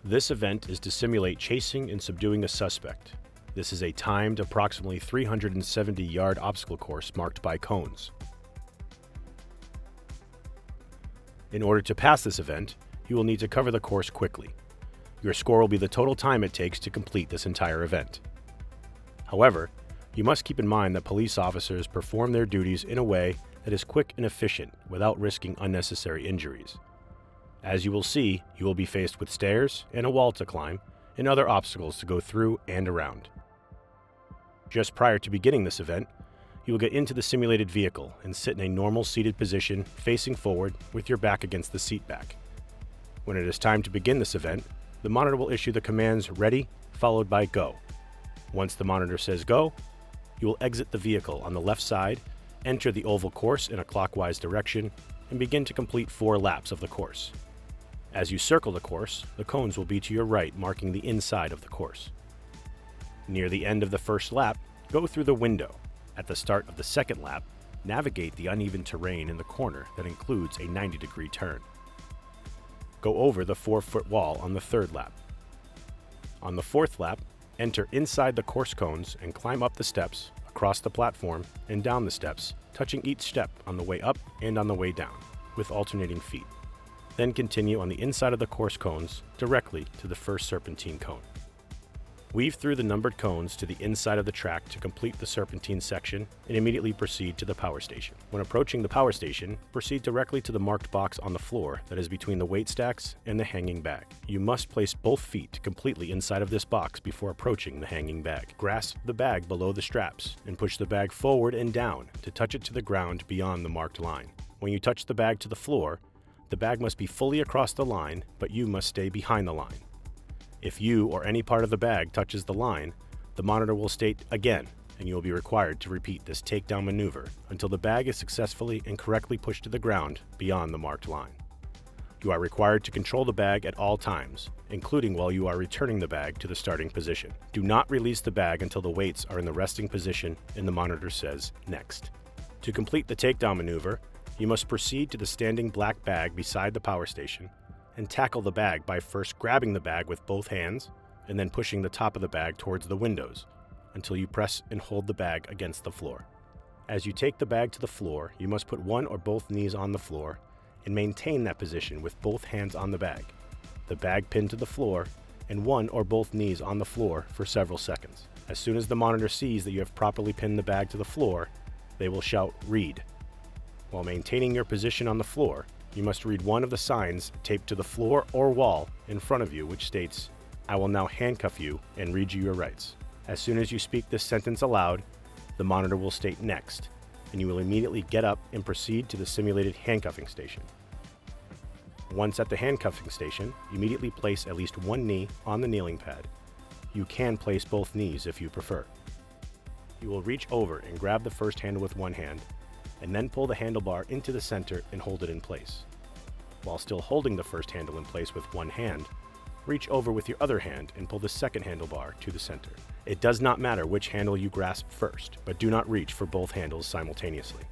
This event is to simulate chasing and subduing a suspect. This is a timed, approximately 370-yard obstacle course marked by cones. In order to pass this event, you will need to cover the course quickly. Your score will be the total time it takes to complete this entire event. However, you must keep in mind that police officers perform their duties in a way that is quick and efficient without risking unnecessary injuries. As you will see, you will be faced with stairs and a wall to climb and other obstacles to go through and around. Just prior to beginning this event, you will get into the simulated vehicle and sit in a normal seated position facing forward with your back against the seat back. When it is time to begin this event, the monitor will issue the commands ready, followed by go. Once the monitor says go, you will exit the vehicle on the left side, enter the oval course in a clockwise direction, and begin to complete 4 laps of the course. As you circle the course, the cones will be to your right, marking the inside of the course. Near the end of the first lap, go through the window. At the start of the second lap, navigate the uneven terrain in the corner that includes a 90-degree turn. Go over the 4-foot wall on the third lap. On the fourth lap, enter inside the course cones and climb up the steps, across the platform, and down the steps, touching each step on the way up and on the way down, with alternating feet. Then continue on the inside of the course cones directly to the first serpentine cone. Weave through the numbered cones to the inside of the track to complete the serpentine section and immediately proceed to the power station. When approaching the power station, proceed directly to the marked box on the floor that is between the weight stacks and the hanging bag. You must place both feet completely inside of this box before approaching the hanging bag. Grasp the bag below the straps and push the bag forward and down to touch it to the ground beyond the marked line. When you touch the bag to the floor, the bag must be fully across the line, but you must stay behind the line. If you or any part of the bag touches the line, the monitor will state again, and you will be required to repeat this takedown maneuver until the bag is successfully and correctly pushed to the ground beyond the marked line. You are required to control the bag at all times, including while you are returning the bag to the starting position. Do not release the bag until the weights are in the resting position and the monitor says next. To complete the takedown maneuver, you must proceed to the standing black bag beside the power station and tackle the bag by first grabbing the bag with both hands and then pushing the top of the bag towards the windows until you press and hold the bag against the floor. As you take the bag to the floor, you must put one or both knees on the floor and maintain that position with both hands on the bag pinned to the floor, and one or both knees on the floor for several seconds. As soon as the monitor sees that you have properly pinned the bag to the floor, they will shout, "Read." While maintaining your position on the floor, you must read one of the signs taped to the floor or wall in front of you which states, "I will now handcuff you and read you your rights." As soon as you speak this sentence aloud, the monitor will state next, and you will immediately get up and proceed to the simulated handcuffing station. Once at the handcuffing station, immediately place at least one knee on the kneeling pad. You can place both knees if you prefer. You will reach over and grab the first handle with one hand, and then pull the handlebar into the center and hold it in place. While still holding the first handle in place with one hand, reach over with your other hand and pull the second handlebar to the center. It does not matter which handle you grasp first, but do not reach for both handles simultaneously.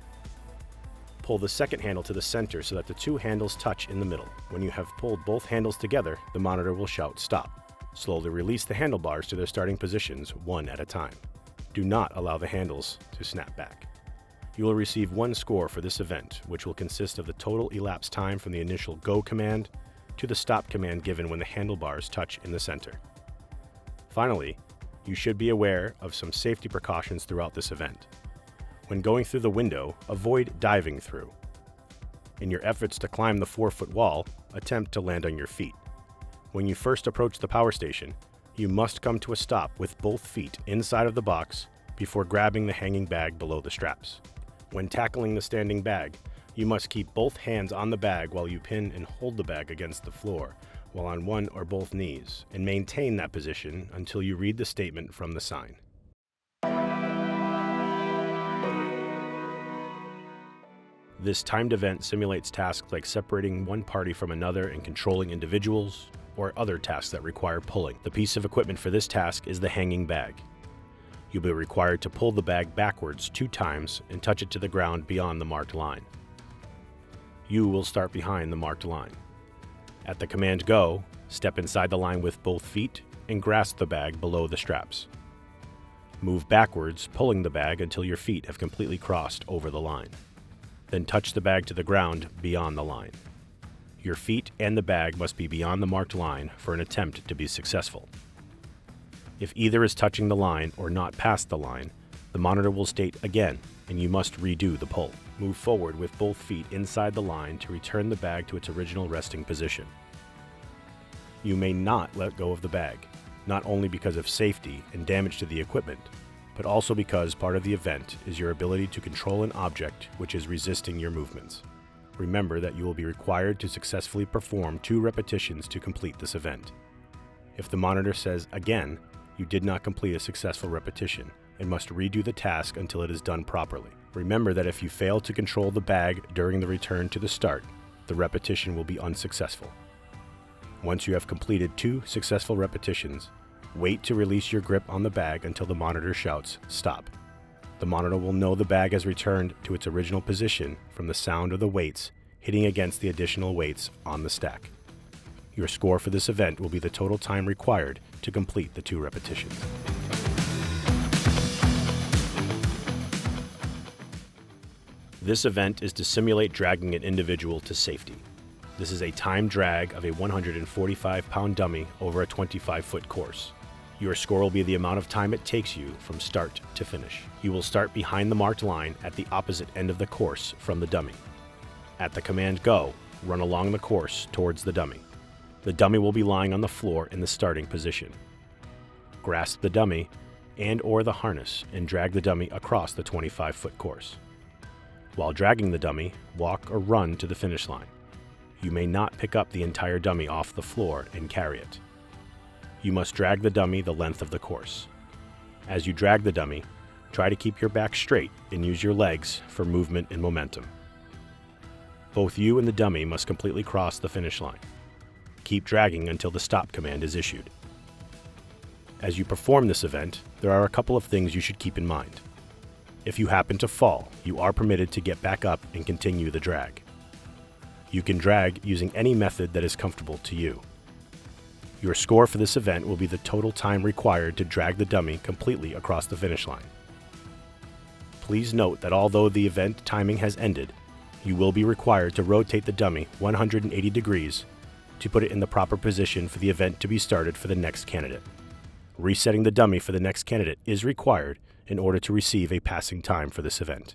Pull the second handle to the center so that the two handles touch in the middle. When you have pulled both handles together, the monitor will shout "Stop." Slowly release the handlebars to their starting positions one at a time. Do not allow the handles to snap back. You will receive one score for this event, which will consist of the total elapsed time from the initial go command to the stop command given when the handlebars touch in the center. Finally, you should be aware of some safety precautions throughout this event. When going through the window, avoid diving through. In your efforts to climb the 4-foot wall, attempt to land on your feet. When you first approach the power station, you must come to a stop with both feet inside of the box before grabbing the hanging bag below the straps. When tackling the standing bag, you must keep both hands on the bag while you pin and hold the bag against the floor while on one or both knees, and maintain that position until you read the statement from the sign. This timed event simulates tasks like separating one party from another and controlling individuals, or other tasks that require pulling. The piece of equipment for this task is the hanging bag. You'll be required to pull the bag backwards 2 times and touch it to the ground beyond the marked line. You will start behind the marked line. At the command go, Step inside the line with both feet and grasp the bag below the straps. Move backwards, pulling the bag until your feet have completely crossed over the line. Then touch the bag to the ground beyond the line. Your feet and the bag must be beyond the marked line for an attempt to be successful. If either is touching the line or not past the line, the monitor will state again, and you must redo the pull. Move forward with both feet inside the line to return the bag to its original resting position. You may not let go of the bag, not only because of safety and damage to the equipment, but also because part of the event is your ability to control an object which is resisting your movements. Remember that you will be required to successfully perform 2 repetitions to complete this event. If the monitor says again, you did not complete a successful repetition and must redo the task until it is done properly. Remember that if you fail to control the bag during the return to the start, the repetition will be unsuccessful. Once you have completed 2 successful repetitions, wait to release your grip on the bag until the monitor shouts, "Stop." The monitor will know the bag has returned to its original position from the sound of the weights hitting against the additional weights on the stack. Your score for this event will be the total time required to complete the 2 repetitions. This event is to simulate dragging an individual to safety. This is a time drag of a 145-pound dummy over a 25-foot course. Your score will be the amount of time it takes you from start to finish. You will start behind the marked line at the opposite end of the course from the dummy. At the command go, run along the course towards the dummy. The dummy will be lying on the floor in the starting position. Grasp the dummy and/or the harness and drag the dummy across the 25-foot course. While dragging the dummy, walk or run to the finish line. You may not pick up the entire dummy off the floor and carry it. You must drag the dummy the length of the course. As you drag the dummy, try to keep your back straight and use your legs for movement and momentum. Both you and the dummy must completely cross the finish line. Keep dragging until the stop command is issued. As you perform this event, there are a couple of things you should keep in mind. If you happen to fall, you are permitted to get back up and continue the drag. You can drag using any method that is comfortable to you. Your score for this event will be the total time required to drag the dummy completely across the finish line. Please note that although the event timing has ended, you will be required to rotate the dummy 180 degrees to put it in the proper position for the event to be started for the next candidate. Resetting the dummy for the next candidate is required in order to receive a passing time for this event.